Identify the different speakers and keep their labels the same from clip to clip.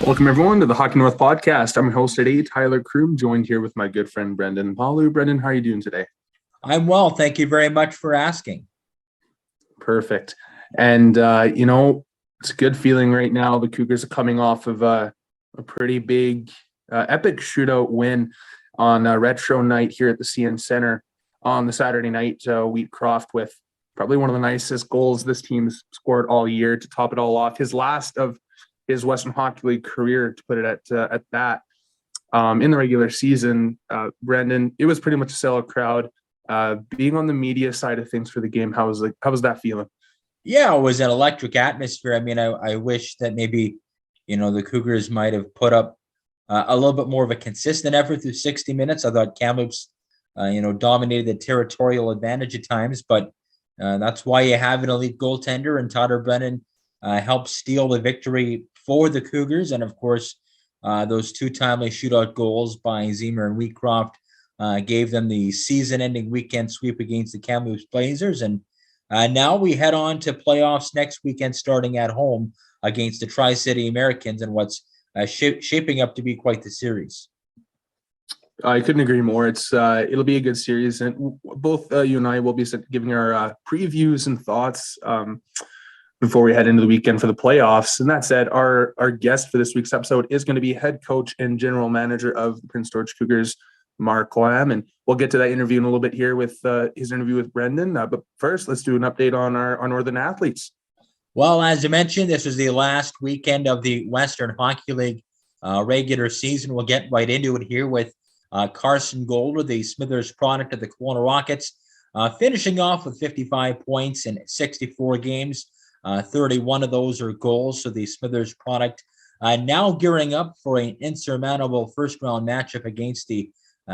Speaker 1: Welcome, everyone, to the HockeyNorth podcast. I'm your host today, Tyler Croom, joined here with my good friend, Brendan Pawliw. Brendan, how are you doing today?
Speaker 2: I'm well. Thank you very much for asking.
Speaker 1: Perfect. And, it's a good feeling right now. The Cougars are coming off of a pretty big, epic shootout win on retro night here at the CN Center on the Saturday night. Wheatcroft with probably one of the nicest goals this team's scored all year to top it all off. His last of his Western Hockey League career, to put it at that. In the regular season, Brendan, it was pretty much a sellout crowd. Being on the media side of things for the game, how was that feeling?
Speaker 2: Yeah, it was an electric atmosphere. I mean, I wish that maybe, the Cougars might have put up a little bit more of a consistent effort through 60 minutes. I thought Kamloops, dominated the territorial advantage at times, but that's why you have an elite goaltender, and Tyler Brennan helped steal the victory for the Cougars. And of course, those two timely shootout goals by Zemer and Wheatcroft gave them the season-ending weekend sweep against the Kamloops Blazers. And now we head on to playoffs next weekend, starting at home against the Tri-City Americans, and what's shaping up to be quite the series.
Speaker 1: I couldn't agree more. It'll be a good series, and both you and I will be giving our previews and thoughts before we head into the weekend for the playoffs. And that said, our guest for this week's episode is going to be head coach and general manager of the Prince George Cougars, Mark Lamb. And we'll get to that interview in a little bit here with his interview with Brendan. But first, let's do an update on our Northern athletes.
Speaker 2: Well, as you mentioned, this was the last weekend of the Western Hockey League regular season. We'll get right into it here with Carson Golder, the Smithers product of the Kelowna Rockets, finishing off with 55 points in 64 games. 31 of those are goals. So the Smithers product now gearing up for an insurmountable first-round matchup against the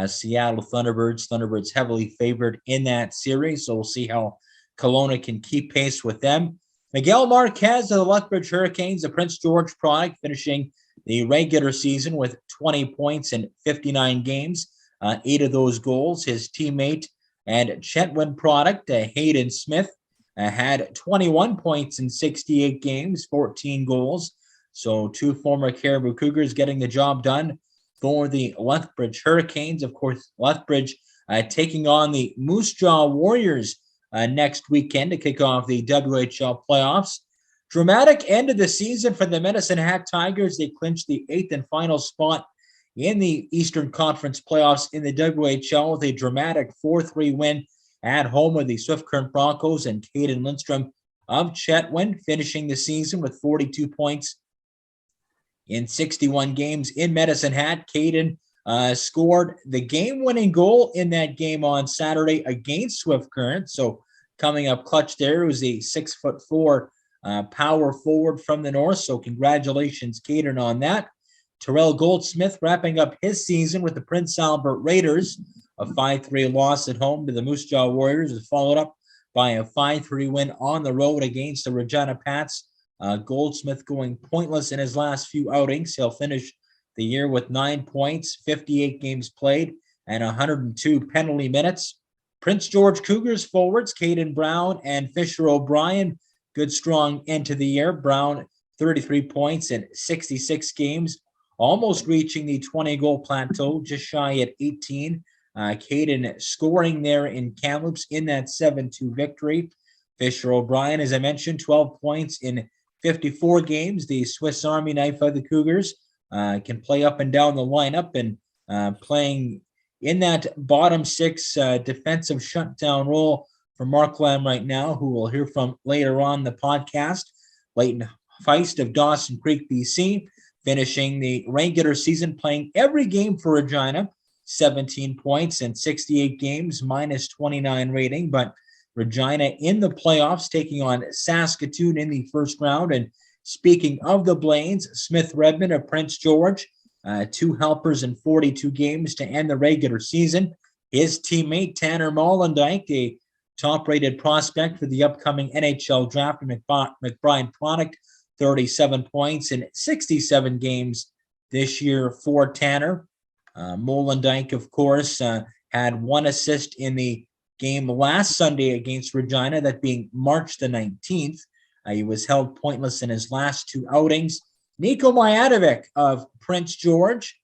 Speaker 2: Seattle Thunderbirds. Thunderbirds heavily favored in that series, so we'll see how Kelowna can keep pace with them. Miguel Marquez of the Lethbridge Hurricanes, the Prince George product, finishing the regular season with 20 points in 59 games, 8 of those goals. His teammate and Chetwynd product, Hayden Smith, had 21 points in 68 games, 14 goals. So two former Caribou Cougars getting the job done for the Lethbridge Hurricanes. Of course, Lethbridge taking on the Moose Jaw Warriors next weekend to kick off the WHL playoffs. Dramatic end of the season for the Medicine Hat Tigers. They clinched the 8th and final spot in the Eastern Conference playoffs in the WHL with a dramatic 4-3 win at home with the Swift Current Broncos, and Caden Lindstrom of Chetwynd finishing the season with 42 points in 61 games in Medicine Hat. Caden scored the game-winning goal in that game on Saturday against Swift Current. So coming up clutch there was a 6'4" power forward from the north. So congratulations, Caden, on that. Terrell Goldsmith wrapping up his season with the Prince Albert Raiders. A 5-3 loss at home to the Moose Jaw Warriors is followed up by a 5-3 win on the road against the Regina Pats. Goldsmith going pointless in his last few outings. He'll finish the year with 9 points, 58 games played, and 102 penalty minutes. Prince George Cougars forwards, Caden Brown and Fisher O'Brien, good strong end to the year. Brown, 33 points in 66 games, almost reaching the 20-goal plateau, just shy at 18. Caden scoring there in Kamloops in that 7-2 victory. Fisher O'Brien, as I mentioned, 12 points in 54 games. The Swiss Army knife of the Cougars can play up and down the lineup, and playing in that bottom six defensive shutdown role for Mark Lamb right now, who we'll hear from later on the podcast. Leighton Feist of Dawson Creek, BC, finishing the regular season playing every game for Regina. 17 points in 68 games, minus 29 rating. But Regina in the playoffs, taking on Saskatoon in the first round. And speaking of the Blaines, Smith Redmond of Prince George, 2 helpers in 42 games to end the regular season. His teammate, Tanner Mollendijk, a top-rated prospect for the upcoming NHL draft, McBride product, 37 points in 67 games this year for Tanner. Mollendijk, of course, had 1 assist in the game last Sunday against Regina, that being March the 19th. He was held pointless in his last 2 outings. Nico Mijadovic of Prince George,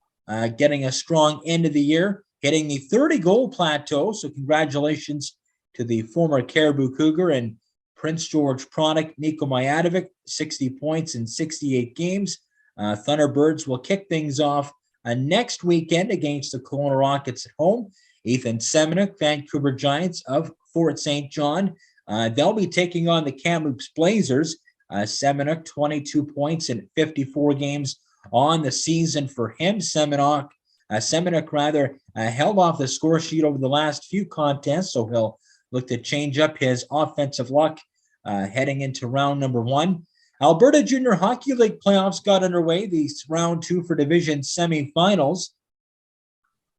Speaker 2: getting a strong end of the year, hitting the 30-goal plateau. So congratulations to the former Caribou Cougar and Prince George product, Nico Mijadovic, 60 points in 68 games. Thunderbirds will kick things off next weekend against the Kelowna Rockets at home. Ethan Semenuk, Vancouver Giants of Fort St. John. They'll be taking on the Kamloops Blazers. Semenuk, 22 points in 54 games on the season for him. Semenuk held off the score sheet over the last few contests, so he'll look to change up his offensive luck heading into round number 1. Alberta Junior Hockey League playoffs got underway. These round 2 for division semifinals.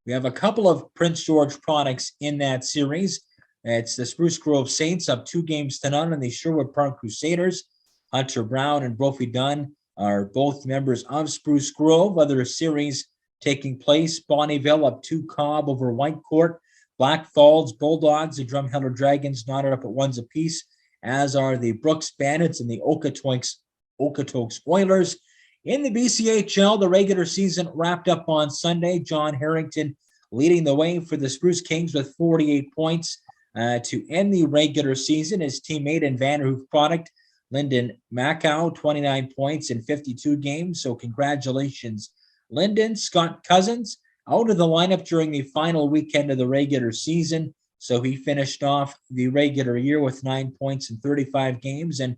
Speaker 2: We have a couple of Prince George products in that series. It's the Spruce Grove Saints up 2-0 and the Sherwood Park Crusaders. Hunter Brown and Brophy Dunn are both members of Spruce Grove. Other series taking place, Bonnyville up 2 Cobb over Whitecourt. Black Falls Bulldogs, the Drumheller Dragons knotted up at 1 apiece, as are the Brooks Bandits and the Okotoks Oilers. In the BCHL, the regular season wrapped up on Sunday. John Harrington leading the way for the Spruce Kings with 48 points to end the regular season. His teammate and Vanderhoof product, Lyndon Macau, 29 points in 52 games. So congratulations, Lyndon. Scott Cousins out of the lineup during the final weekend of the regular season. So he finished off the regular year with 9 points in 35 games. And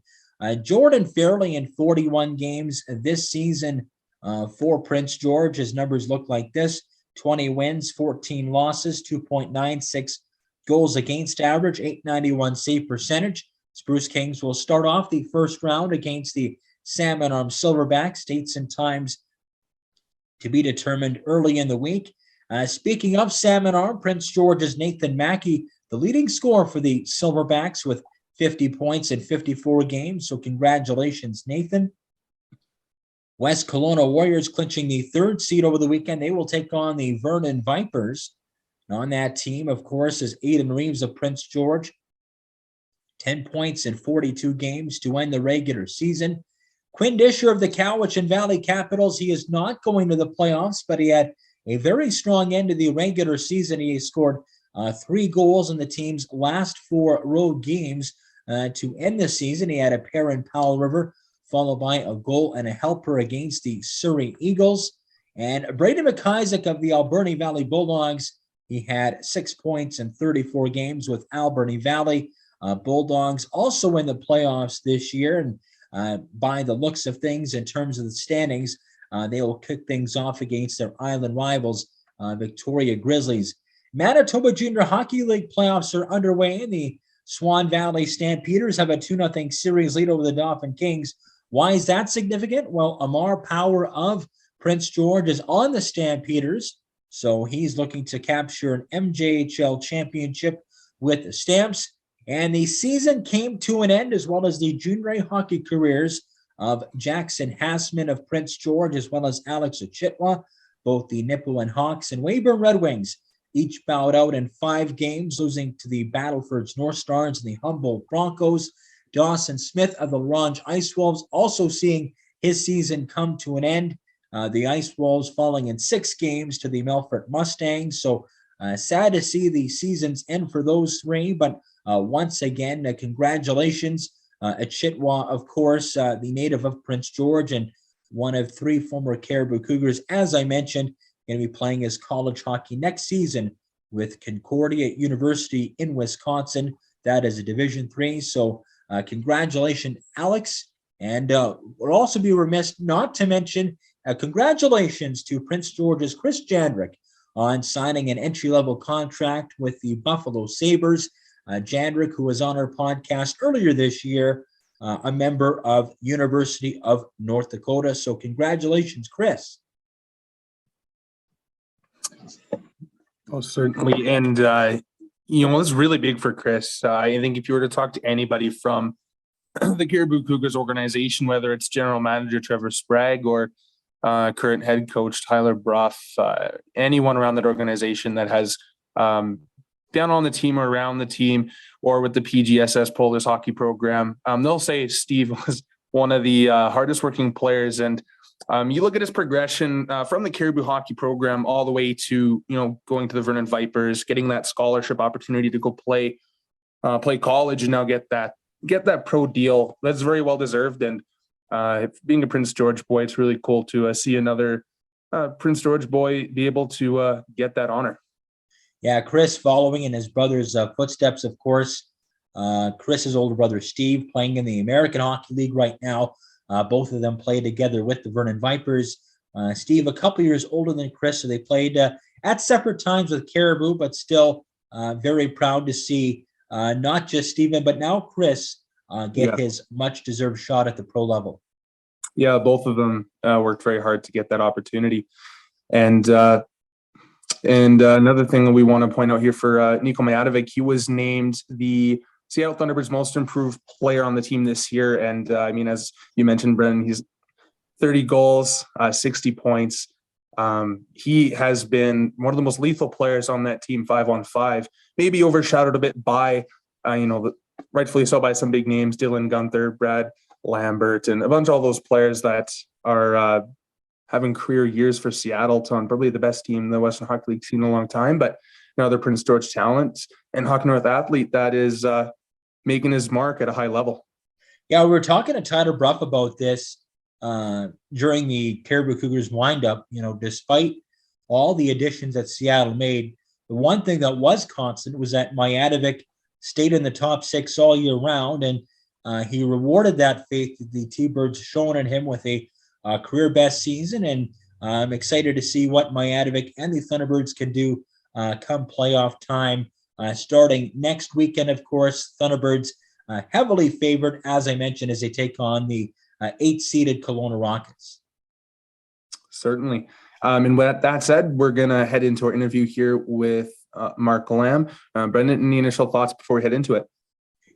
Speaker 2: Jordan Fairley in 41 games this season for Prince George. His numbers look like this: 20 wins, 14 losses, 2.96 goals against average, 891 save percentage. Spruce Kings will start off the first round against the Salmon Arm Silverbacks. Dates and times to be determined early in the week. Speaking of Salmon Arm, Prince George's Nathan Mackey, the leading scorer for the Silverbacks with 50 points in 54 games. So congratulations, Nathan. West Kelowna Warriors clinching the 3rd seed over the weekend. They will take on the Vernon Vipers. And on that team, of course, is Aiden Reeves of Prince George. 10 points in 42 games to end the regular season. Quinn Disher of the Cowichan Valley Capitals. He is not going to the playoffs, but he had a very strong end to the regular season. He scored 3 goals in the team's last 4 road games to end the season. He had a pair in Powell River, followed by a goal and a helper against the Surrey Eagles. And Brady McIsaac of the Alberni Valley Bulldogs, he had 6 points in 34 games with Alberni Valley. Bulldogs also in the playoffs this year, and by the looks of things in terms of the standings, they will kick things off against their island rivals, Victoria Grizzlies. Manitoba Junior Hockey League playoffs are underway, and the Swan Valley Stampeders have a 2-0 series lead over the Dauphin Kings. Why is that significant? Well, Amar Power of Prince George is on the Stampeders, so he's looking to capture an MJHL championship with the Stamps. And the season came to an end, as well as the junior A hockey careers of Jackson Hassman of Prince George, as well as Alex Ochitwa. Both the Nipawin Hawks and Weyburn Red Wings each bowed out in 5 games, losing to the Battleford's North Stars and the Humboldt Broncos. Dawson Smith of the Larange Ice Wolves also seeing his season come to an end. The Ice Wolves falling in 6 games to the Melfort Mustangs. So sad to see the seasons end for those 3, but once again, congratulations. Ochitwa, of course, the native of Prince George and one of 3 former Caribou Cougars, as I mentioned, going to be playing his college hockey next season with Concordia University in Wisconsin. That is a Division III. So congratulations, Alex. And we'll also be remiss not to mention congratulations to Prince George's Chris Jandrick on signing an entry-level contract with the Buffalo Sabres. Jandrick, who was on our podcast earlier this year, a member of University of North Dakota. So congratulations, Chris.
Speaker 1: Oh, certainly. And, it's really big for Chris. I think if you were to talk to anybody from the Caribou Cougars organization, whether it's general manager Trevor Sprague or current head coach Tyler Bruff, anyone around that organization that has down on the team or around the team or with the PGSS Polish hockey program, they'll say Steve was one of the hardest working players. And You look at his progression from the Caribou hockey program all the way to, going to the Vernon Vipers, getting that scholarship opportunity to go play college and now get that pro deal. That's very well deserved. And being a Prince George boy, it's really cool to see another Prince George boy be able to get that honor.
Speaker 2: Yeah, Chris following in his brother's footsteps, of course. Chris's older brother, Steve, playing in the American Hockey League right now. Both of them play together with the Vernon Vipers. Steve, a couple years older than Chris, so they played at separate times with Caribou, but still very proud to see not just Steven, but now Chris get his much-deserved shot at the pro level.
Speaker 1: Yeah, both of them worked very hard to get that opportunity. And another thing that we want to point out here for Nico Majadovic, he was named the Seattle Thunderbirds most improved player on the team this year. And as you mentioned, Brennan, he's 30 goals, 60 points. He has been one of the most lethal players on that team 5-on-5, maybe overshadowed a bit by, rightfully so, by some big names, Dylan Gunther, Brad Lambert, and a bunch of all those players that are having career years for Seattle, on probably the best team in the Western Hockey League seen in a long time. But now they're Prince George talent and HockeyNorth athlete that is making his mark at a high level.
Speaker 2: Yeah, we were talking to Tyler Bruff about this during the Caribou Cougars windup. Despite all the additions that Seattle made, the one thing that was constant was that Majadovic stayed in the top six all year round, and he rewarded that faith that the T-Birds shown in him with a career best season. And I'm excited to see what Majadovic and the Thunderbirds can do come playoff time. Starting next weekend, of course, Thunderbirds heavily favored, as I mentioned, as they take on the 8-seeded Kelowna Rockets.
Speaker 1: Certainly. And with that said, we're going to head into our interview here with Mark Lamb. Brendan, any initial thoughts before we head into it?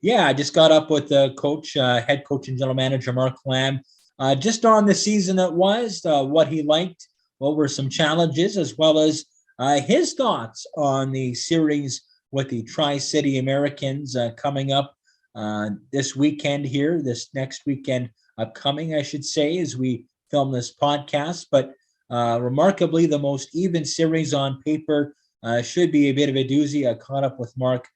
Speaker 2: Yeah, I just got up with the coach, head coach and general manager Mark Lamb, just on the season that was, what he liked, what were some challenges, as well as his thoughts on the series with the Tri-City Americans coming up this weekend here, this next weekend upcoming, I should say, as we film this podcast. But remarkably, the most even series on paper should be a bit of a doozy. I caught up with Mark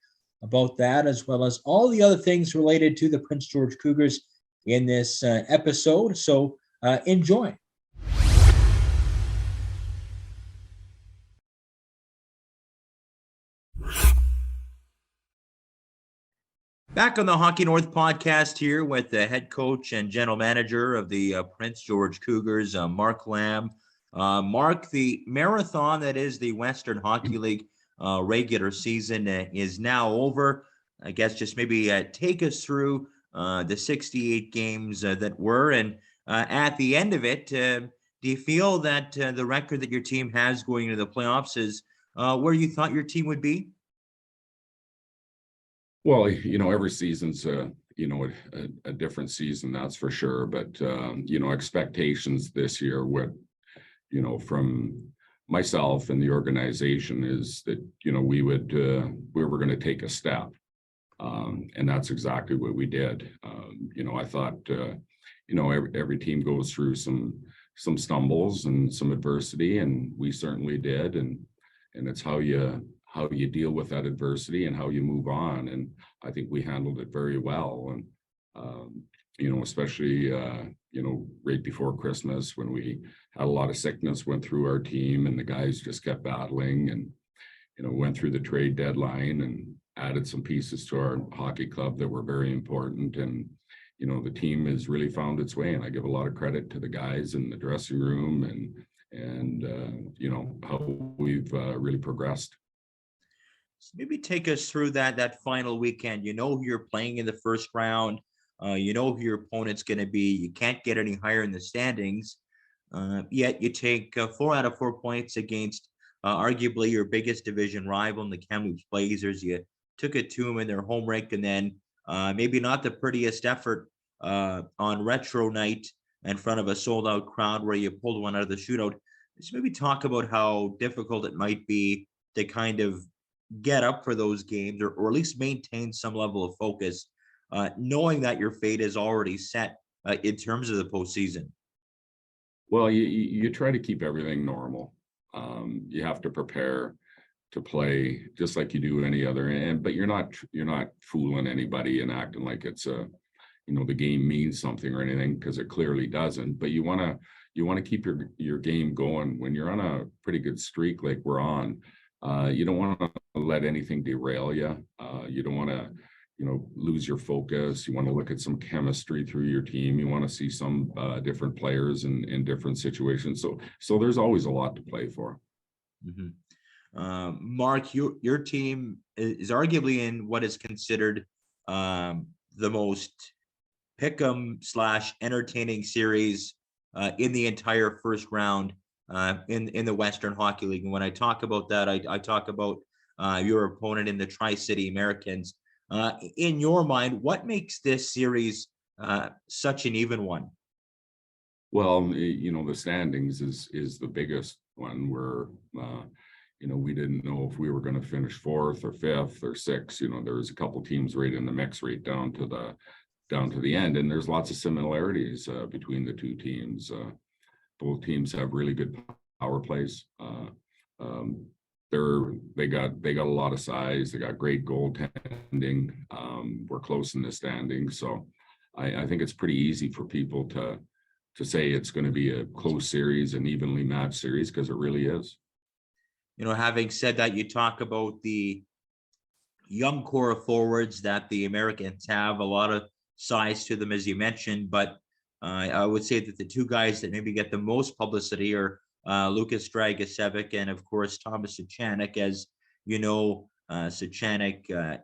Speaker 2: about that, as well as all the other things related to the Prince George Cougars in this episode. So enjoy. Back on the Hockey North podcast here with the head coach and general manager of the Prince George Cougars, Mark Lamb. Mark, the marathon that is the Western Hockey League regular season is now over. I guess just maybe take us through the 68 games that were. And at the end of it, do you feel that the record that your team has going into the playoffs is where you thought your team would be?
Speaker 3: Well, every season's a different season, that's for sure. But expectations this year, from myself and the organization is that we were going to take a step, and that's exactly what we did. I thought every team goes through some stumbles and some adversity, and we certainly did, and it's how you deal with that adversity and how you move on. And I think we handled it very well. And, especially, right before Christmas when we had a lot of sickness went through our team and the guys just kept battling and, went through the trade deadline and added some pieces to our hockey club that were very important. And, the team has really found its way. And I give a lot of credit to the guys in the dressing room and how we've really progressed.
Speaker 2: So maybe take us through that final weekend. Who you're playing in the first round. Who your opponent's going to be. You can't get any higher in the standings. Yet you take 4 out of 4 points against arguably your biggest division rival in the Kamloops Blazers. You took it to them in their home rink, and then maybe not the prettiest effort on retro night in front of a sold-out crowd where you pulled one out of the shootout. Just maybe talk about how difficult it might be to kind of get up for those games or at least maintain some level of focus, knowing that your fate is already set in terms of the postseason.
Speaker 3: Well, you try to keep everything normal. You have to prepare to play just like you do any other, but you're not fooling anybody and acting like it's a, the game means something or anything, because it clearly doesn't. But you want to keep your game going when you're on a pretty good streak like we're on. You don't want to let anything derail you. You don't want to, lose your focus. You want to look at some chemistry through your team. You want to see some different players in different situations. So there's always a lot to play for.
Speaker 2: Mm-hmm. Mark, your team is arguably in what is considered the most pick'em / entertaining series in the entire first round in the Western Hockey League. And when I talk about that, I talk about your opponent in the Tri-City Americans. In your mind, what makes this series such an even one?
Speaker 3: Well, the standings is the biggest one where, we didn't know if we were going to finish fourth or fifth or sixth. There was a couple teams right in the mix right down to the end, and there's lots of similarities between the two teams. Both teams have really good power plays. They got a lot of size. They got great goaltending. We're close in the standings, so I think it's pretty easy for people to say it's going to be a close series, an evenly matched series, because it really is.
Speaker 2: Having said that, you talk about the young core of forwards that the Americans have, a lot of size to them, as you mentioned, but I would say that the two guys that maybe get the most publicity are Lucas Dragicevic and, of course, Thomas Suchanek. As you know, Suchanek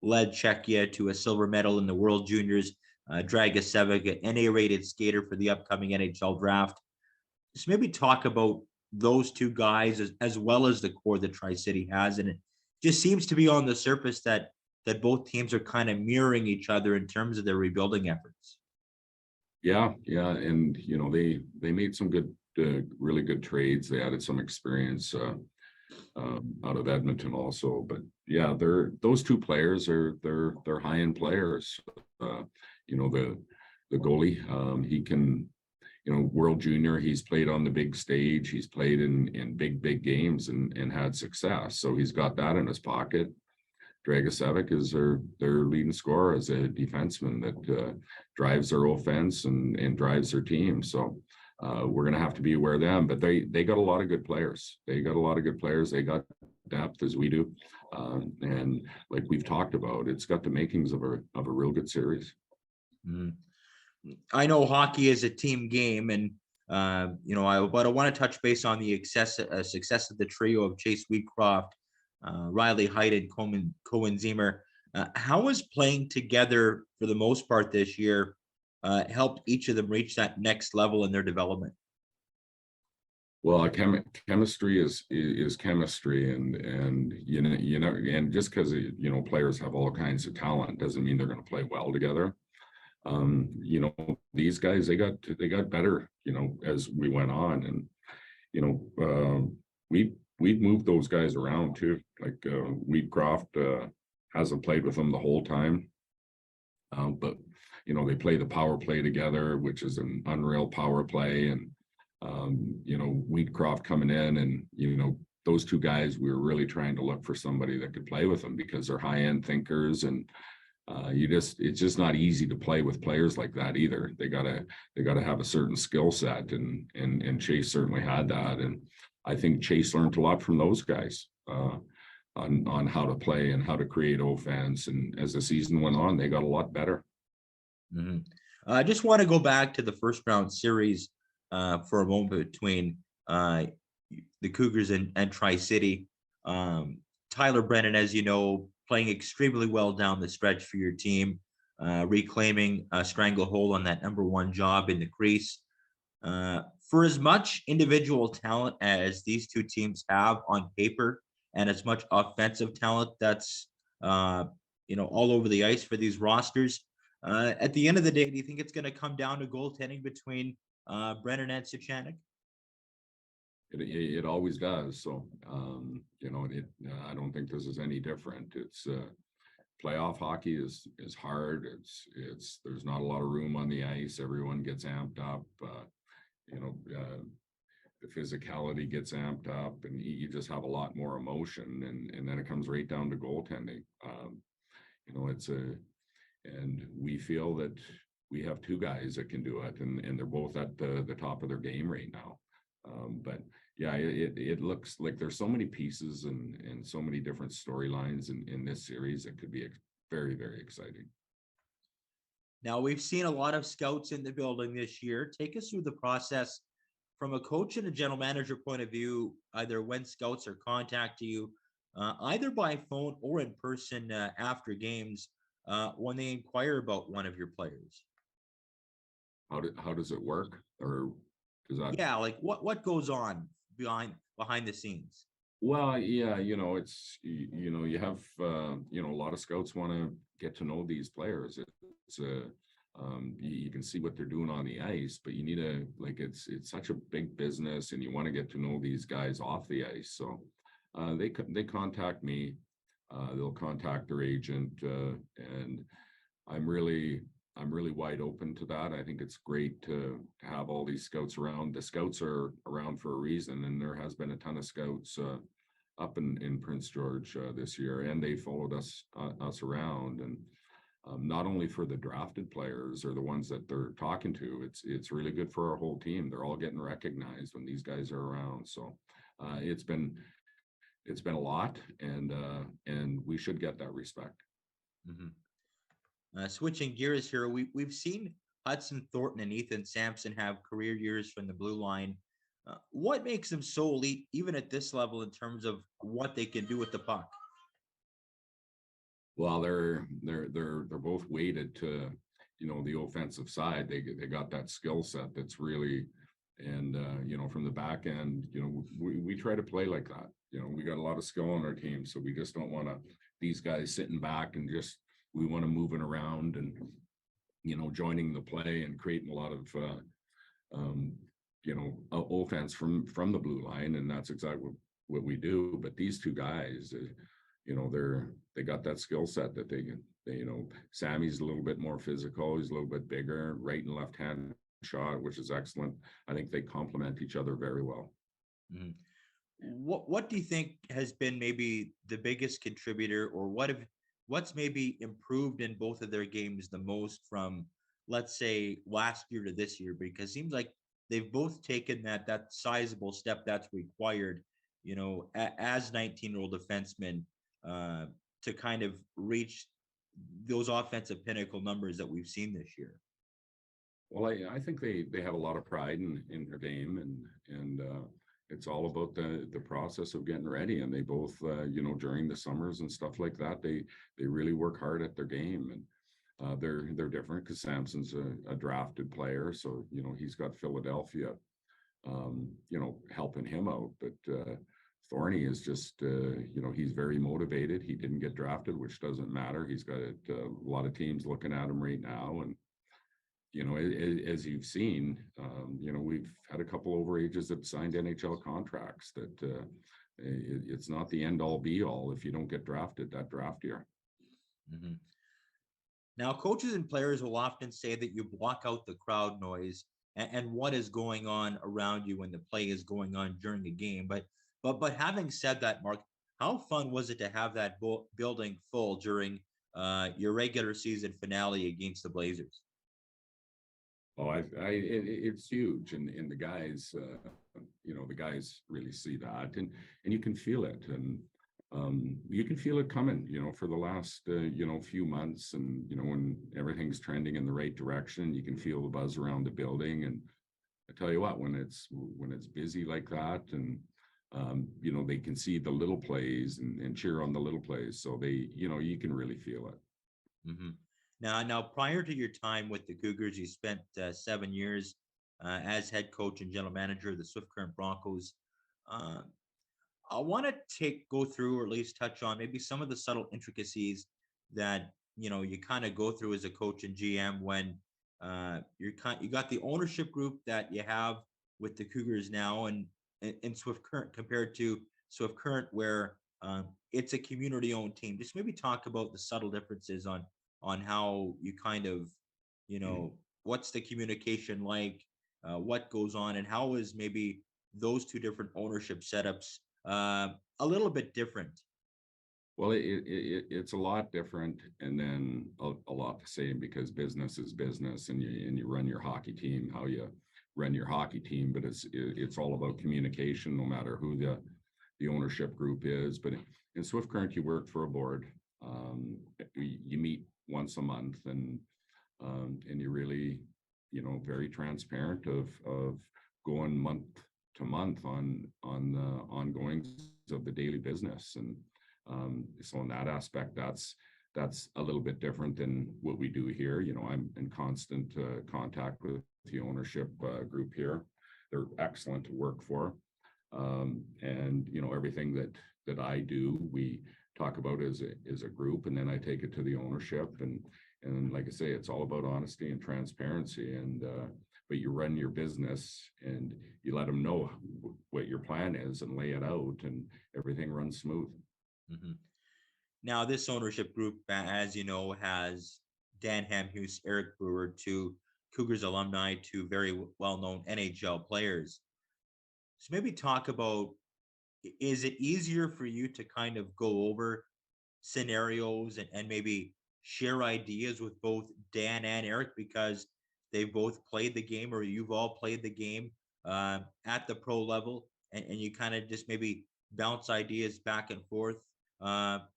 Speaker 2: led Czechia to a silver medal in the World Juniors. Dragicevic, an NA-rated skater for the upcoming NHL draft. Just maybe talk about those two guys as well as the core that Tri-City has, and it just seems to be on the surface that both teams are kind of mirroring each other in terms of their rebuilding efforts.
Speaker 3: Yeah, and they made some good, really good trades. They added some experience out of Edmonton also. But yeah, those two players they're high-end players. The goalie, he can, World Junior, he's played on the big stage. He's played in big games and had success. So he's got that in his pocket. Dragicevic is their leading scorer as a defenseman that drives their offense and drives their team. So we're going to have to be aware of them. But they got a lot of good players. They got depth as we do. And like we've talked about, it's got the makings of a real good series.
Speaker 2: Mm-hmm. I know hockey is a team game, and I want to touch base on the success of the trio of Chase Wheatcroft, Riley Heidt, and Cohen Zimmer. How has playing together for the most part this year helped each of them reach that next level in their development?
Speaker 3: Well, chemistry is chemistry, and and just because players have all kinds of talent doesn't mean they're going to play well together. These guys, they got better, as we went on, and we've moved those guys around too. Like Wheatcroft hasn't played with them the whole time, but they play the power play together, which is an unreal power play, and Wheatcroft coming in, and those two guys, we were really trying to look for somebody that could play with them because they're high-end thinkers, and it's just not easy to play with players like that either. They gotta have a certain skill set, and Chase certainly had that. And I think Chase learned a lot from those guys on how to play and how to create offense. And as the season went on, they got a lot better.
Speaker 2: Mm-hmm. I just want to go back to the first round series for a moment between the Cougars and Tri-City. Tyler Brennan, as you know, playing extremely well down the stretch for your team, reclaiming a stranglehold on that #1 job in the crease. For as much individual talent as these two teams have on paper, and as much offensive talent that's all over the ice for these rosters, at the end of the day, do you think it's going to come down to goaltending between Brennan and Suchanek?
Speaker 3: It always does. So, I don't think this is any different. It's playoff hockey is hard. It's there's not a lot of room on the ice. Everyone gets amped up. the physicality gets amped up, and you just have a lot more emotion, and then it comes right down to goaltending. And we feel that we have two guys that can do it, and they're both at the top of their game right now. But yeah, it looks like there's so many pieces and so many different storylines in this series. It could be very, very exciting.
Speaker 2: Now, we've seen a lot of scouts in the building this year. Take us through the process from a coach and a general manager point of view, either when scouts are contacting you, either by phone or in person after games, when they inquire about one of your players.
Speaker 3: How does it work? Or does that?
Speaker 2: Yeah, like what goes on behind the scenes?
Speaker 3: Well, yeah, it's, you have, a lot of scouts want to get to know these players. It's you can see what they're doing on the ice, but you need it's such a big business, and you want to get to know these guys off the ice. So they contact me, they'll contact their agent, and I'm really wide open to that. I think it's great to have all these scouts around. The scouts are around for a reason, and there has been a ton of scouts up in Prince George this year, and they followed us around. And not only for the drafted players or the ones that they're talking to, it's really good for our whole team. They're all getting recognized when these guys are around. So it's been a lot, and we should get that respect.
Speaker 2: Mm-hmm. Switching gears here, we've seen Hudson Thornton and Ethan Sampson have career years from the blue line. What makes them so elite, even at this level, in terms of what they can do with the puck?
Speaker 3: Well, they're both weighted to, the offensive side. They got that skill set that's really, and from the back end, we try to play like that. We got a lot of skill on our team, so we just don't want these guys sitting back and just. We want to move it around and, joining the play and creating a lot of, offense from the blue line. And that's exactly what we do. But these two guys, they got that skill set that they Sammy's a little bit more physical. He's a little bit bigger, right and left hand shot, which is excellent. I think they complement each other very well.
Speaker 2: Mm-hmm. What do you think has been maybe the biggest contributor, or what's maybe improved in both of their games the most from, let's say, last year to this year? Because it seems like they've both taken that sizable step that's required, as 19-year-old defensemen, to kind of reach those offensive pinnacle numbers that we've seen this year.
Speaker 3: Well, I think they have a lot of pride in their game, and it's all about the process of getting ready. And they both, during the summers and stuff like that, they really work hard at their game. And they're different because Sampson's a drafted player, so he's got Philadelphia, helping him out. But Thorny is just, he's very motivated. He didn't get drafted, which doesn't matter. He's got a lot of teams looking at him right now, and. As you've seen, we've had a couple overages that signed NHL contracts that it's not the end all be all if you don't get drafted that draft year.
Speaker 2: Mm-hmm. Now, coaches and players will often say that you block out the crowd noise and what is going on around you when the play is going on during the game. But having said that, Mark, how fun was it to have that building full during your regular season finale against the Blazers?
Speaker 3: Oh, it's huge, and the guys, the guys really see that, and you can feel it, and you can feel it coming, for the last, few months, and when everything's trending in the right direction, you can feel the buzz around the building. And I tell you what, when it's busy like that, and they can see the little plays and cheer on the little plays, so they, you can really feel it.
Speaker 2: Mm-hmm. Now, prior to your time with the Cougars, you spent 7 years as head coach and general manager of the Swift Current Broncos. I want to go through, or at least touch on, maybe some of the subtle intricacies that you kind of go through as a coach and GM when you got the ownership group that you have with the Cougars now, and Swift Current compared to Swift Current, where it's a community-owned team. Just maybe talk about the subtle differences on how you kind of, what's the communication like, what goes on, and how is maybe those two different ownership setups a little bit different?
Speaker 3: Well, it's a lot different, and then a lot the same, because business is business, and you run your hockey team how you run your hockey team. But it's all about communication, no matter who the ownership group is. But in Swift Current, you work for a board. You meet once a month, and you're really, very transparent of going month to month on the ongoings of the daily business. And so in that aspect, that's a little bit different than what we do here. I'm in constant contact with the ownership group here. They're excellent to work for. And everything that I do, we talk about as a group, and then I take it to the ownership, and like I say, it's all about honesty and transparency. And but you run your business, and you let them know what your plan is, and lay it out, and everything runs smooth.
Speaker 2: Mm-hmm. Now, this ownership group, as you know, has Dan Hamhuis, Eric Brewer, two Cougars alumni, two very well-known NHL players. So maybe talk about, is it easier for you to kind of go over scenarios and maybe share ideas with both Dan and Eric, because they've both played the game, or you've all played the game at the pro level, and you kind of just maybe bounce ideas back and forth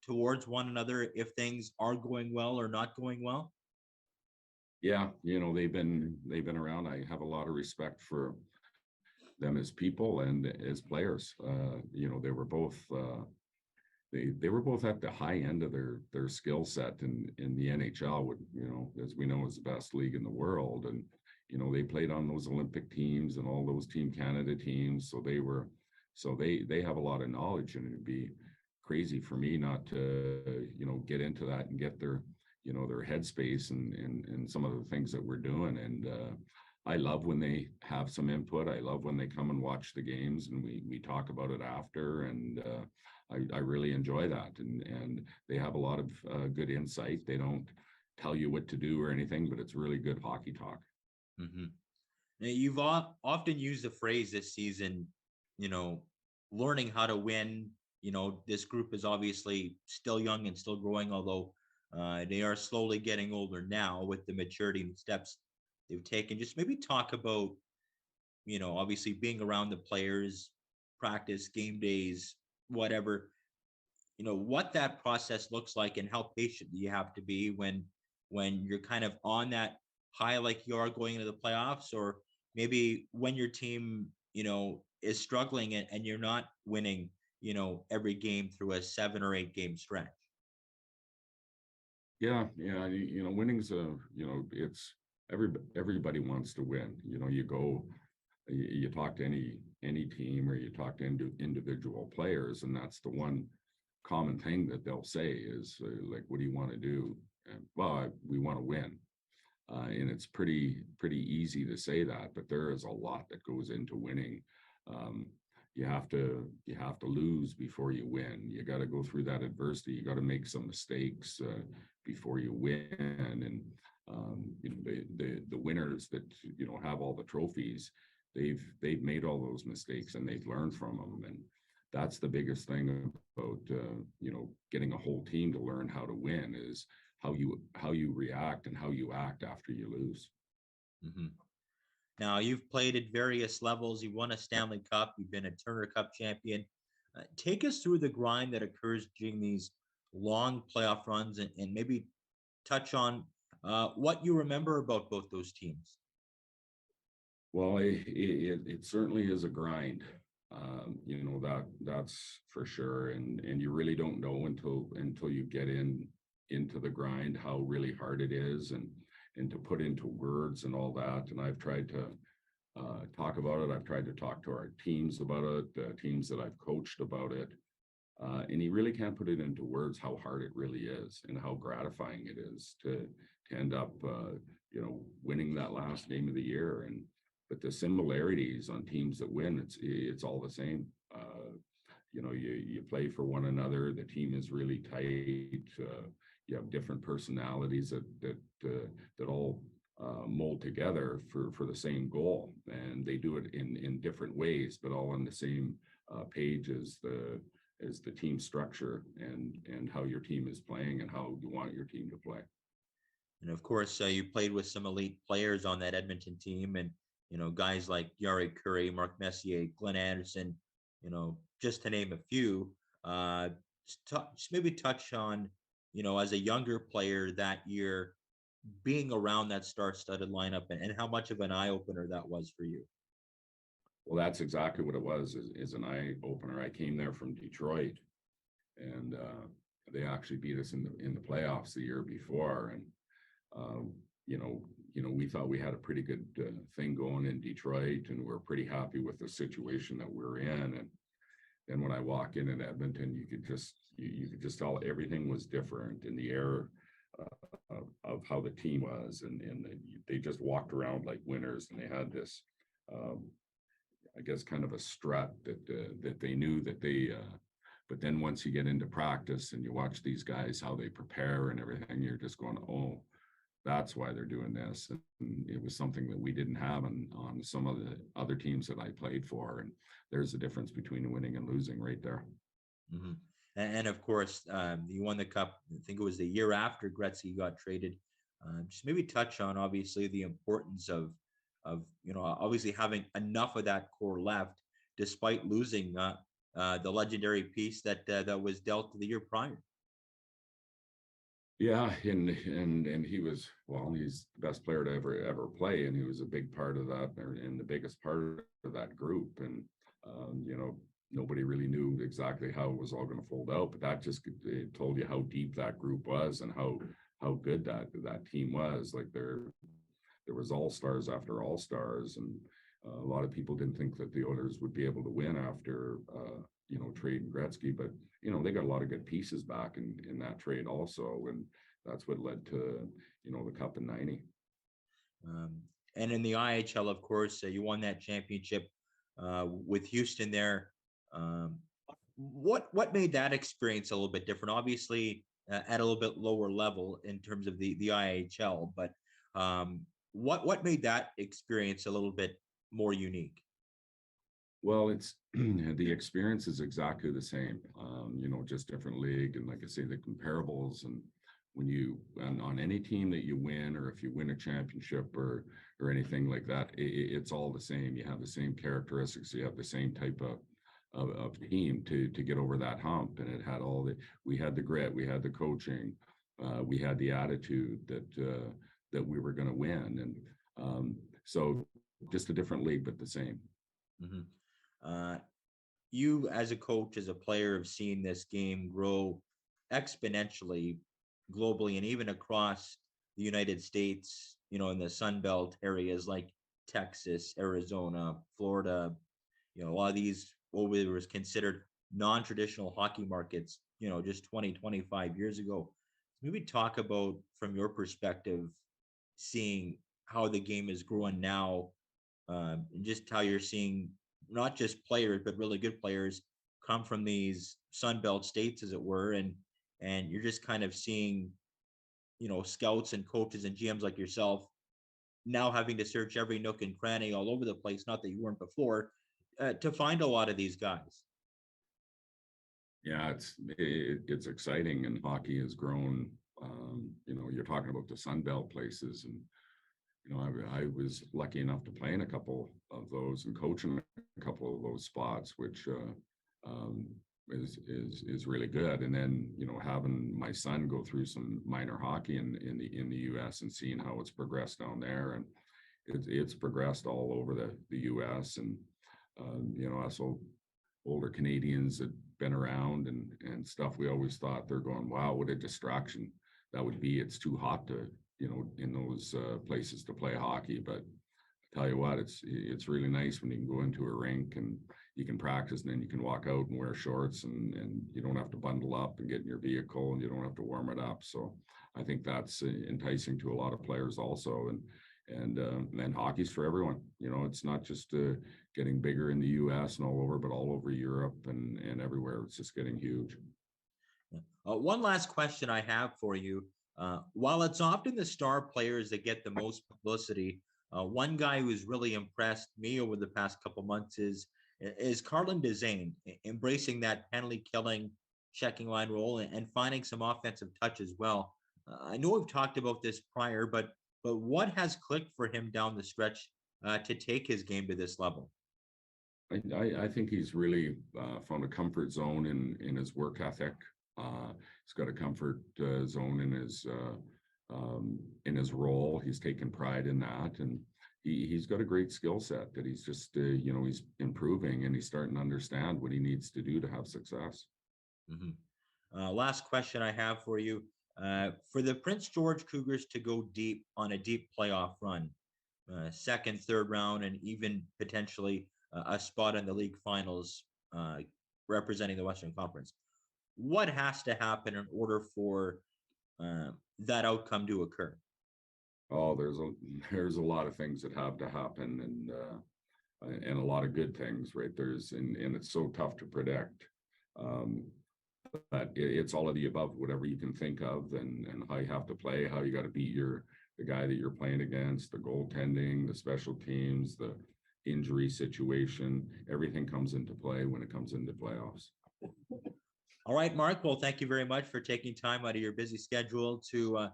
Speaker 2: towards one another if things are going well or not going well?
Speaker 3: Yeah, they've been around. I have a lot of respect for them as people and as players. They were both they were both at the high end of their skill set in the NHL, would, as we know, is the best league in the world. And they played on those Olympic teams and all those Team Canada teams, so they have a lot of knowledge, and it'd be crazy for me not to get into that and get their their headspace and some of the things that we're doing. And I love when they have some input. I love when they come and watch the games, and we talk about it after. And I really enjoy that. And they have a lot of good insight. They don't tell you what to do or anything, but it's really good hockey talk.
Speaker 2: Mm-hmm. Now, you've often used the phrase this season, learning how to win. This group is obviously still young and still growing, although they are slowly getting older now with the maturity and steps they've taken. Just maybe talk about, obviously being around the players, practice, game days, whatever, what that process looks like, and how patient you have to be when you're kind of on that high, like you are going into the playoffs, or maybe when your team, is struggling and you're not winning, every game through a 7 or 8 game stretch.
Speaker 3: Yeah. Winning's it's everybody wants to win. You talk to any team, or you talk to individual players, and that's the one common thing that they'll say is like, what do you want to do? And, well, we want to win. And it's pretty easy to say that, but there is a lot that goes into winning. You have to lose before you win. You got to go through that adversity. You got to make some mistakes before you win. And the winners that have all the trophies, they've made all those mistakes, and they've learned from them. And that's the biggest thing about getting a whole team to learn how to win, is how you react and how you act after you lose.
Speaker 2: Mm-hmm. Now, you've played at various levels. You won a Stanley Cup. You've been a Turner Cup champion. Take us through the grind that occurs during these long playoff runs, and maybe touch on what you remember about both those teams.
Speaker 3: Well, it certainly is a grind. That's for sure. And you really don't know until you get into the grind how really hard it is, and to put into words and all that. And I've tried to talk about it. I've tried to talk to our teams about it, teams that I've coached about it. And you really can't put it into words how hard it really is, and how gratifying it is to end up, winning that last game of the year. But the similarities on teams that win, it's all the same. You play for one another. The team is really tight. You have different personalities that all mold together for the same goal, and they do it in different ways, but all on the same page as the team structure and how your team is playing and how you want your team to play.
Speaker 2: And of course, you played with some elite players on that Edmonton team, and guys like Yari Curry, Mark Messier, Glenn Anderson, just to name a few. Just maybe touch on, as a younger player that year, being around that star-studded lineup and how much of an eye-opener that was for you.
Speaker 3: Well, that's exactly what it was, is an eye-opener. I came there from Detroit, and they actually beat us in the playoffs the year before. And we thought we had a pretty good thing going in Detroit, and we're pretty happy with the situation that we're in. And then when I walk in Edmonton, you could just tell everything was different in the air of how the team was, and they just walked around like winners, and they had this, I guess, kind of a strut that they knew that they. But then once you get into practice and you watch these guys how they prepare and everything, you're just going, oh, that's why they're doing this. And it was something that we didn't have on some of the other teams that I played for. And there's a difference between winning and losing right there.
Speaker 2: Mm-hmm. And of course, you won the cup. I think it was the year after Gretzky got traded. Just maybe touch on, obviously, the importance of obviously having enough of that core left, despite losing the legendary piece that was dealt the year prior.
Speaker 3: Yeah, and he was, well, he's the best player to ever play, and he was a big part of that, and the biggest part of that group. And nobody really knew exactly how it was all going to fold out, but that just told you how deep that group was and how good that team was. Like there was all-stars after all-stars, and a lot of people didn't think that the Oilers would be able to win after trading Gretzky, but they got a lot of good pieces back in that trade also, and that's what led to the cup in '90.
Speaker 2: And in the IHL, of course, you won that championship with Houston there. What made that experience a little bit different? Obviously, at a little bit lower level in terms of the IHL, but what made that experience a little bit more unique?
Speaker 3: Well, it's the experience is exactly the same, just different league, and like I say, the comparables. And when you on any team that you win, or if you win a championship or anything like that, it's all the same. You have the same characteristics. You have the same type of team to get over that hump. And it had we had the grit, we had the coaching, we had the attitude that we were going to win. And so just a different league, but the same.
Speaker 2: Mm-hmm. You as a coach, as a player, have seen this game grow exponentially globally and even across the United States, in the Sun Belt areas like Texas, Arizona, Florida, a lot of these, what was considered non-traditional hockey markets, just 20, 25 years ago. Maybe talk about, from your perspective, seeing how the game is growing now, and just how you're seeing not just players, but really good players come from these Sun Belt states, as it were. And you're just kind of seeing, scouts and coaches and GMs like yourself now having to search every nook and cranny all over the place. Not that you weren't before, to find a lot of these guys.
Speaker 3: Yeah, it's exciting, and hockey has grown. You're talking about the Sun Belt places, and I was lucky enough to play in a couple of those and coach in a couple of those spots, which is really good. And then having my son go through some minor hockey in the U.S. and seeing how it's progressed down there, and it's progressed all over the U.S. And us older Canadians that been around and stuff, we always thought they're going, wow, what a distraction that would be. It's too hot to in those places to play hockey. But I tell you what, it's really nice when you can go into a rink and you can practice, and then you can walk out and wear shorts, and you don't have to bundle up and get in your vehicle, and you don't have to warm it up. So I think that's enticing to a lot of players also. And hockey's for everyone. It's not just getting bigger in the U.S. and all over, but all over Europe and everywhere. It's just getting huge.
Speaker 2: One last question I have for you. While it's often the star players that get the most publicity, one guy who's really impressed me over the past couple months is Carlin Dezane, embracing that penalty killing checking line role and finding some offensive touch as well. I know we've talked about this prior, but what has clicked for him down the stretch to take his game to this level?
Speaker 3: I think he's really found a comfort zone in his work ethic. He's got a comfort zone in his role. He's taken pride in that, and he's got a great skill set that he's just he's improving, and he's starting to understand what he needs to do to have success.
Speaker 2: Last question I have for you. For the Prince George Cougars to go deep on a deep playoff run, second, third round, and even potentially a spot in the league finals representing the Western Conference, what has to happen in order for that outcome to occur?
Speaker 3: Oh, there's a lot of things that have to happen, and a lot of good things, right? And it's so tough to predict. But it's all of the above, whatever you can think of, and how you have to play, how you got to beat the guy that you're playing against, the goaltending, the special teams, the injury situation. Everything comes into play when it comes into playoffs.
Speaker 2: All right, Mark. Well, thank you very much for taking time out of your busy schedule to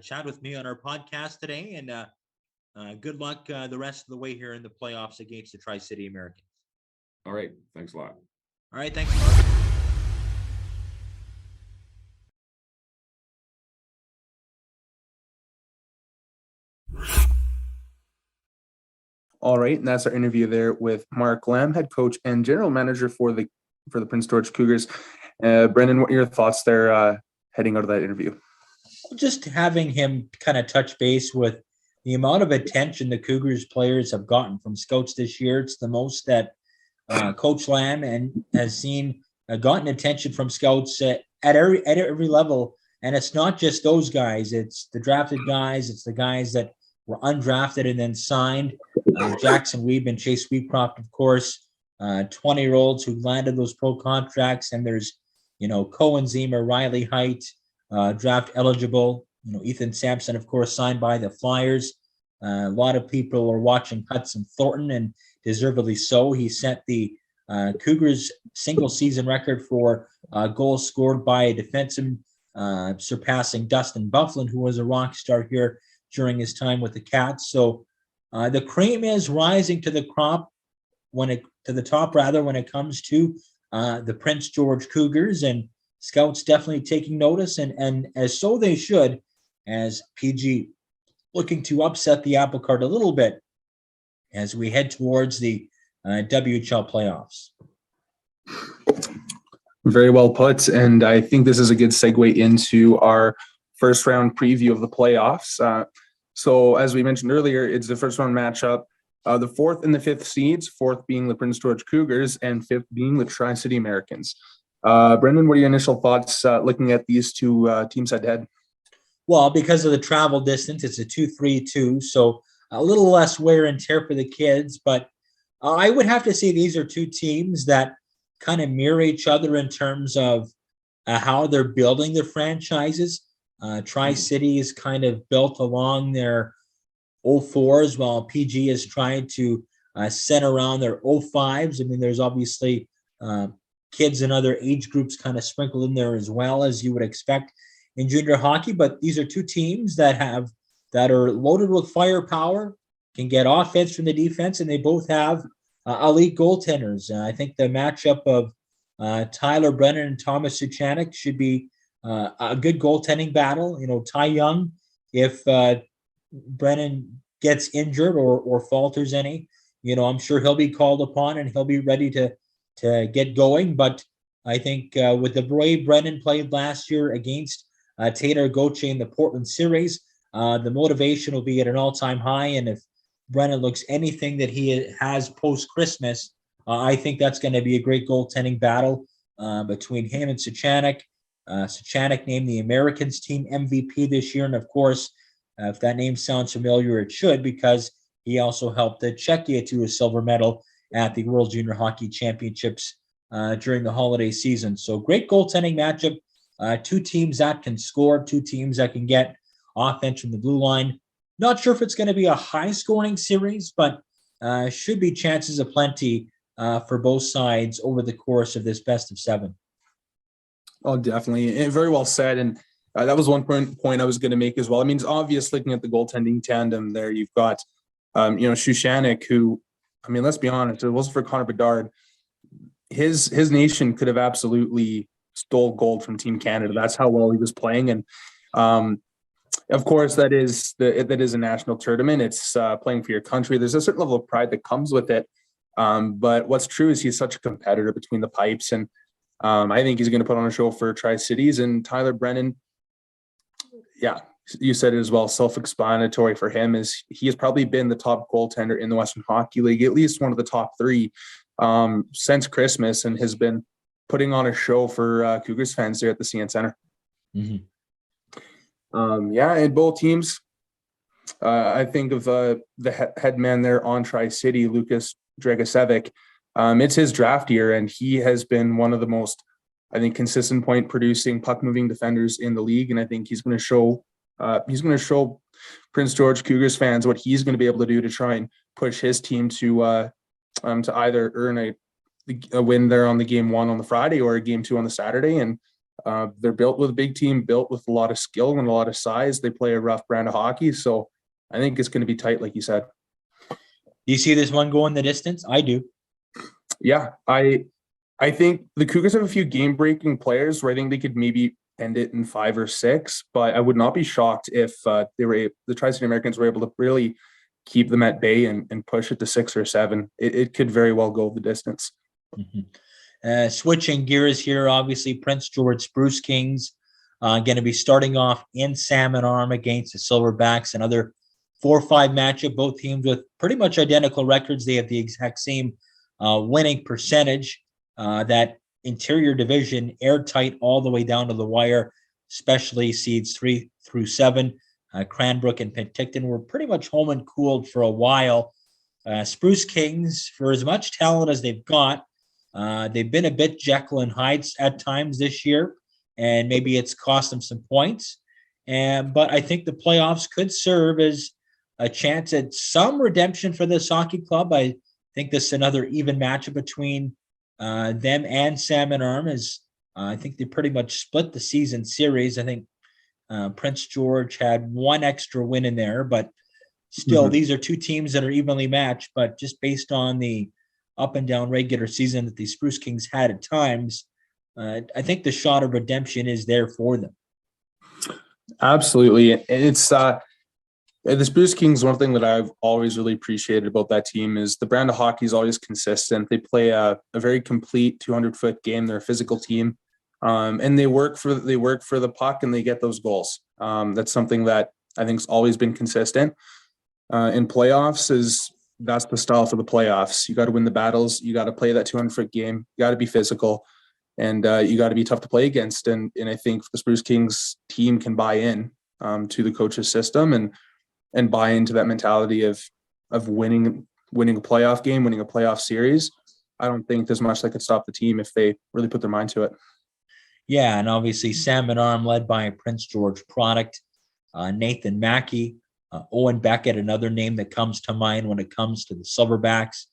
Speaker 2: chat with me on our podcast today, and good luck the rest of the way here in the playoffs against the Tri-City Americans.
Speaker 3: All right. Thanks a lot.
Speaker 2: All right. Thanks, Mark.
Speaker 1: All right, and that's our interview there with Mark Lamb, head coach and general manager for the Prince George Cougars. Brendan, what are your thoughts there heading out of that interview?
Speaker 2: Just having him kind of touch base with the amount of attention the Cougars players have gotten from scouts this year. It's the most that Coach Lamb has seen gotten attention from scouts at every level. And it's not just those guys. It's the drafted guys. It's the guys that were undrafted and then signed. Jackson Weeb and Chase Weecroft, of course, 20-year-olds who landed those pro contracts. And there's, Cohen Zima, Riley Height, draft eligible. Ethan Sampson, of course, signed by the Flyers. A lot of people are watching Hudson Thornton, and deservedly so. He set the Cougars single season record for goals scored by a defenseman, surpassing Dustin Bufflin, who was a rock star here during his time with the Cats. So the cream is rising to the top when it comes to the Prince George Cougars, and scouts definitely taking notice, and as so they should, as PG looking to upset the apple cart a little bit as we head towards the WHL playoffs.
Speaker 1: Very well put, and I think this is a good segue into our first round preview of the playoffs. So as we mentioned earlier, it's the first round matchup. The fourth and the fifth seeds, fourth being the Prince George Cougars and fifth being the Tri-City Americans. Brendan, what are your initial thoughts looking at these two teams head-to-head?
Speaker 2: Well, because of the travel distance, it's a 2-3-2, so a little less wear and tear for the kids. But I would have to say these are two teams that kind of mirror each other in terms of how they're building their franchises. Tri-City is kind of built along their 04s, while PG is trying to center around their 05s. I mean, there's obviously kids in other age groups kind of sprinkled in there as well, as you would expect in junior hockey. But these are two teams that are loaded with firepower, can get offense from the defense, and they both have elite goaltenders. I think the matchup of Tyler Brennan and Thomas Suchanek should be a good goaltending battle. Ty Young, if Brennan gets injured or falters any, I'm sure he'll be called upon and he'll be ready to get going. But I think with the way Brennan played last year against Taylor Gauthier in the Portland series, the motivation will be at an all-time high. And if Brennan looks anything that he has post-Christmas, I think that's going to be a great goaltending battle between him and Suchanek. Suchanek named the Americans team MVP this year. And of course, if that name sounds familiar, it should, because he also helped Czechia to a silver medal at the World Junior Hockey Championships during the holiday season. So great goaltending matchup Two teams that can score, two teams that can get offense from the blue line. Not sure if it's going to be a high-scoring series, but should be chances of plenty for both sides over the course of this best of 7.
Speaker 1: Oh, definitely. And very well said. And that was one point I was going to make as well. I mean, it's obvious looking at the goaltending tandem there. You've got, Shushanik, who, I mean, let's be honest, if it wasn't for Connor Bedard, his nation could have absolutely stole gold from Team Canada. That's how well he was playing. And of course, that is a national tournament. It's playing for your country. There's a certain level of pride that comes with it. But what's true is he's such a competitor between the pipes. And I think he's going to put on a show for Tri-Cities. And Tyler Brennan, yeah, you said it as well, self-explanatory for him, is he has probably been the top goaltender in the Western Hockey League, at least one of the top 3 since Christmas, and has been putting on a show for Cougars fans there at the CN Center.
Speaker 2: Mm-hmm.
Speaker 1: And both teams, I think of the head man there on Tri-City, Lucas Dragicevic. It's his draft year, and he has been one of the most, I think, consistent point producing, puck moving defenders in the league. And I think he's going to show Prince George Cougars fans what he's going to be able to do to try and push his team to either earn a win there on the game 1 on the Friday or a game 2 on the Saturday. And they're built with a big team, built with a lot of skill and a lot of size. They play a rough brand of hockey. So I think it's going to be tight, like you said.
Speaker 2: Do you see this one going the distance? I do. Yeah,
Speaker 1: I think the Cougars have a few game-breaking players where I think they could maybe end it in 5 or 6, but I would not be shocked if the Tri-City Americans were able to really keep them at bay and push it to 6 or 7. It could very well go the distance.
Speaker 2: Mm-hmm. Switching gears here, obviously, Prince George Spruce Kings going to be starting off in Salmon Arm against the Silverbacks, another 4-5 matchup. Both teams with pretty much identical records. They have the exact same winning percentage. That interior division airtight all the way down to the wire, especially seeds 3 through 7. Cranbrook and Penticton were pretty much home and cooled for a while. Spruce Kings, for as much talent as they've got, they've been a bit Jekyll and Hyde at times this year, and maybe it's cost them some points. But I think the playoffs could serve as a chance at some redemption for this hockey club. I think this is another even matchup between them and Salmon Arm, as I think they pretty much split the season series. I think Prince George had one extra win in there, but still, these are two teams that are evenly matched. But just based on the up and down regular season that the Spruce Kings had at times, I think the shot of redemption is there for them.
Speaker 1: Absolutely. It's the Spruce Kings, one thing that I've always really appreciated about that team is the brand of hockey is always consistent. They play a very complete 200-foot game. They're a physical team, and they work for the puck and they get those goals. That's something that I think has always been consistent in playoffs. That's the style for the playoffs. You got to win the battles. You got to play that 200-foot game. You got to be physical, and you got to be tough to play against. And I think the Spruce Kings team can buy in to the coach's system and buy into that mentality of winning a playoff game, winning a playoff series. I don't think there's much that could stop the team if they really put their mind to it.
Speaker 2: Yeah, and obviously Salmon Arm led by a Prince George product, Nathan Mackey, Owen Beckett, another name that comes to mind when it comes to the Silverbacks.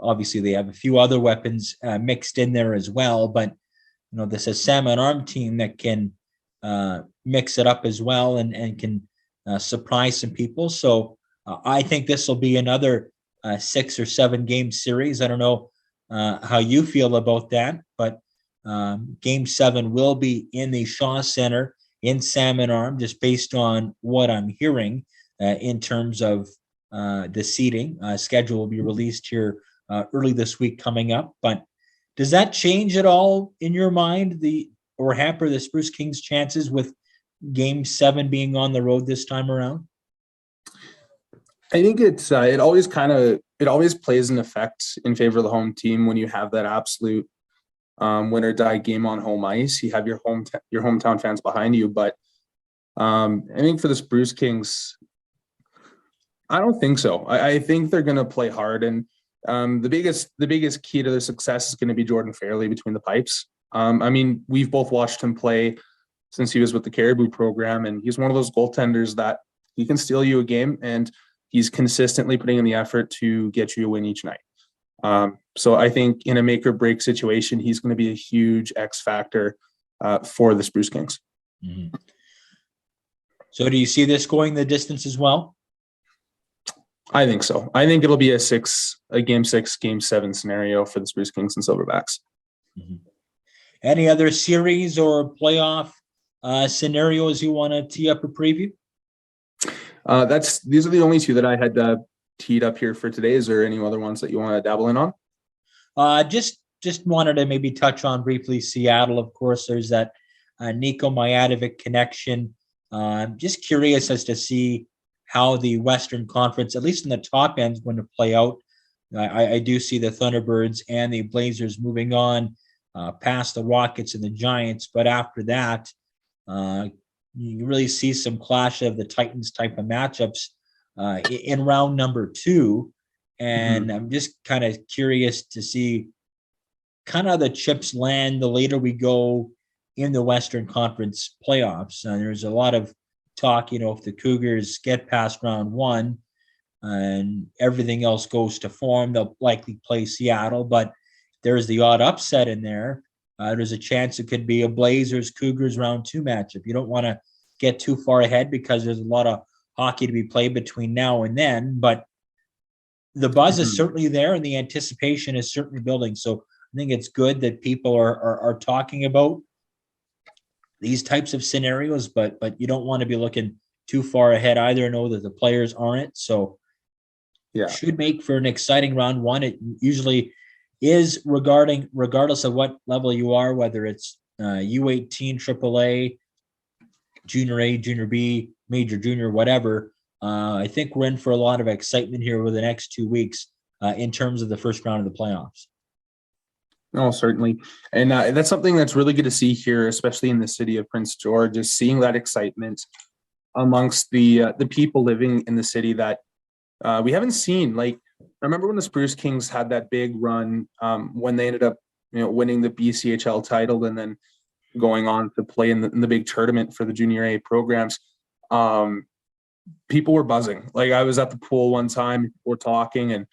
Speaker 2: Obviously, they have a few other weapons mixed in there as well, but this is a Salmon Arm team that can mix it up as well and can surprise some people. So I think this will be another 6 or 7 game series. I don't know how you feel about that, but game 7 will be in the Shaw Center in Salmon Arm, just based on what I'm hearing in terms of the seating. Schedule will be released here early this week coming up. But does that change at all in your mind or hamper the Spruce Kings' chances with game 7 being on the road this time around?
Speaker 1: I think it always plays an effect in favor of the home team when you have that absolute win or die game on home ice. You have your hometown fans behind you, but I think for the Spruce Kings, I don't think so. I think they're going to play hard, and the biggest key to their success is going to be Jordan Fairley between the pipes. I mean, we've both watched him play since he was with the Caribou program, and he's one of those goaltenders that he can steal you a game, and he's consistently putting in the effort to get you a win each night. So I think in a make or break situation, he's going to be a huge X factor for the Spruce Kings.
Speaker 2: Mm-hmm. So do you see this going the distance as well?
Speaker 1: I think so. I think it'll be a game 6, game 7 scenario for the Spruce Kings and Silverbacks.
Speaker 2: Mm-hmm. Any other series or playoff scenarios you want to tee up a preview?
Speaker 1: These are the only two that I had teed up here for today. Is there any other ones that you want to dabble in on?
Speaker 2: Just wanted to maybe touch on briefly Seattle. Of course, there's that Nico Mijadovic connection. I'm just curious as to see how the Western Conference, at least in the top end, is going to play out. I do see the Thunderbirds and the Blazers moving on past the Rockets and the Giants, but after that, you really see some clash of the Titans type of matchups in round number 2. And I'm just kind of curious to see kind of how the chips land the later we go in the Western Conference playoffs. There's a lot of talk, if the Cougars get past round 1 and everything else goes to form, they'll likely play Seattle. But there's the odd upset in there. There's a chance it could be a Blazers-Cougars round 2 matchup. You don't want to get too far ahead because there's a lot of hockey to be played between now and then. But the buzz is certainly there and the anticipation is certainly building. So I think it's good that people are talking about these types of scenarios, but you don't want to be looking too far ahead either. Know that the players aren't. So
Speaker 1: yeah,
Speaker 2: should make for an exciting round 1. It usually is regardless of what level you are, whether it's U18, AAA, Junior A, Junior B, Major, Junior, whatever. I think we're in for a lot of excitement here over the next 2 weeks in terms of the first round of the playoffs.
Speaker 1: No, certainly. And that's something that's really good to see here, especially in the city of Prince George, is seeing that excitement amongst the people living in the city that we haven't seen. Like, I remember when the Spruce Kings had that big run when they ended up, winning the BCHL title and then going on to play in the big tournament for the Junior A programs. People were buzzing. Like, I was at the pool one time, we're talking, and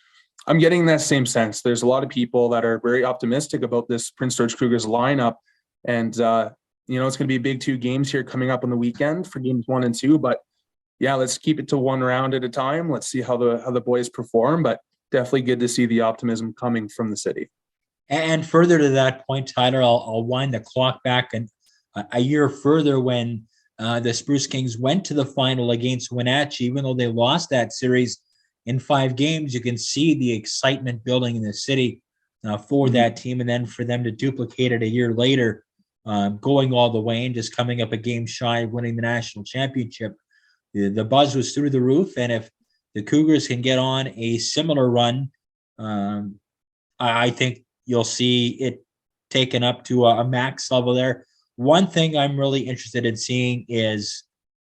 Speaker 1: I'm getting that same sense. There's a lot of people that are very optimistic about this Prince George Cougars lineup. And, it's going to be big 2 games here coming up on the weekend for games 1 and 2. But yeah, let's keep it to 1 round at a time. Let's see how the boys perform, but definitely good to see the optimism coming from the city.
Speaker 2: And further to that point, Tyler, I'll wind the clock back and a year further when the Spruce Kings went to the final against Wenatchee. Even though they lost that series in 5 games, you can see the excitement building in the city for that team. And then for them to duplicate it a year later, going all the way and just coming up a game shy of winning the national championship, the buzz was through the roof. And if the Cougars can get on a similar run, I think you'll see it taken up to a max level there. One thing I'm really interested in seeing is,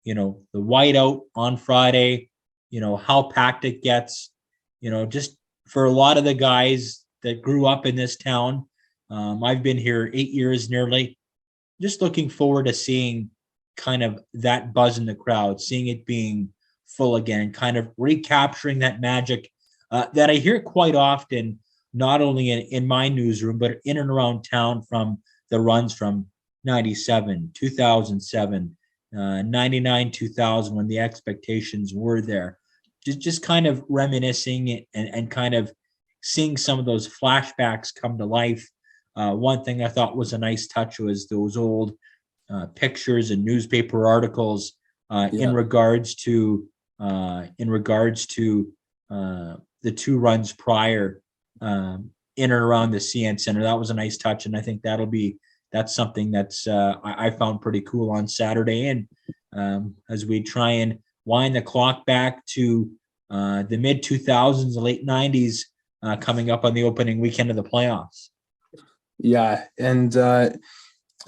Speaker 2: the whiteout on Friday, how packed it gets, just for a lot of the guys that grew up in this town. I've been here 8 years nearly. Just looking forward to seeing kind of that buzz in the crowd, seeing it being full again, kind of recapturing that magic that I hear quite often, not only in my newsroom, but in and around town from the runs from 97, 2007, 99, 2000, when the expectations were there. Just kind of reminiscing and kind of seeing some of those flashbacks come to life. One thing I thought was a nice touch was those old pictures and newspaper articles in regards to the 2 runs prior in and around the CN Center. That was a nice touch, and I think that's something that's I found pretty cool on Saturday. And as we try and wind the clock back to the mid 2000s, the late 90s, coming up on the opening weekend of the playoffs.
Speaker 1: Yeah, and I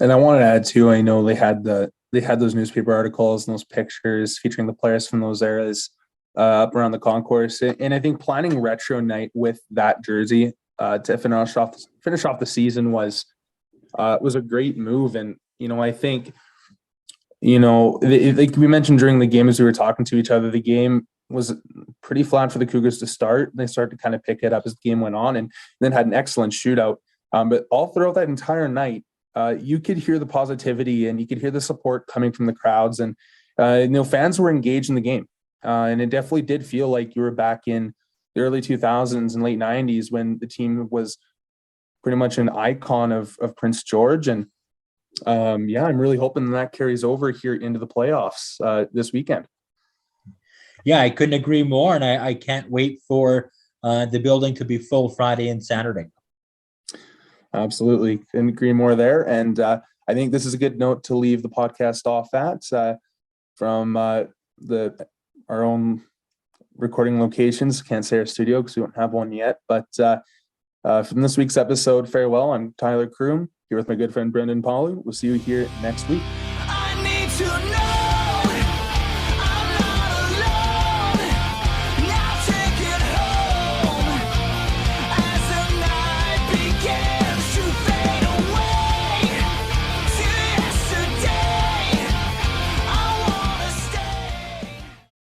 Speaker 1: wanted to add too. I know they had those newspaper articles and those pictures featuring the players from those eras up around the concourse, and I think planning retro night with that jersey to finish off the season was was a great move. And, I think, like we mentioned during the game as we were talking to each other, the game was pretty flat for the Cougars to start. They started to kind of pick it up as the game went on, and then had an excellent shootout. But all throughout that entire night, you could hear the positivity and you could hear the support coming from the crowds, and fans were engaged in the game. And it definitely did feel like you were back in the early 2000s and late 90s when the team was pretty much an icon of Prince George. And I'm really hoping that carries over here into the playoffs this weekend.
Speaker 2: Yeah, I couldn't agree more. And I can't wait for the building to be full Friday and Saturday.
Speaker 1: Absolutely. Couldn't agree more there. And I think this is a good note to leave the podcast off at from our own recording locations. Can't say our studio because we don't have one yet. But from this week's episode, farewell. I'm Tyler Croom, here with my good friend Brendan Pawliw. We'll see you here next week.
Speaker 4: I need to know.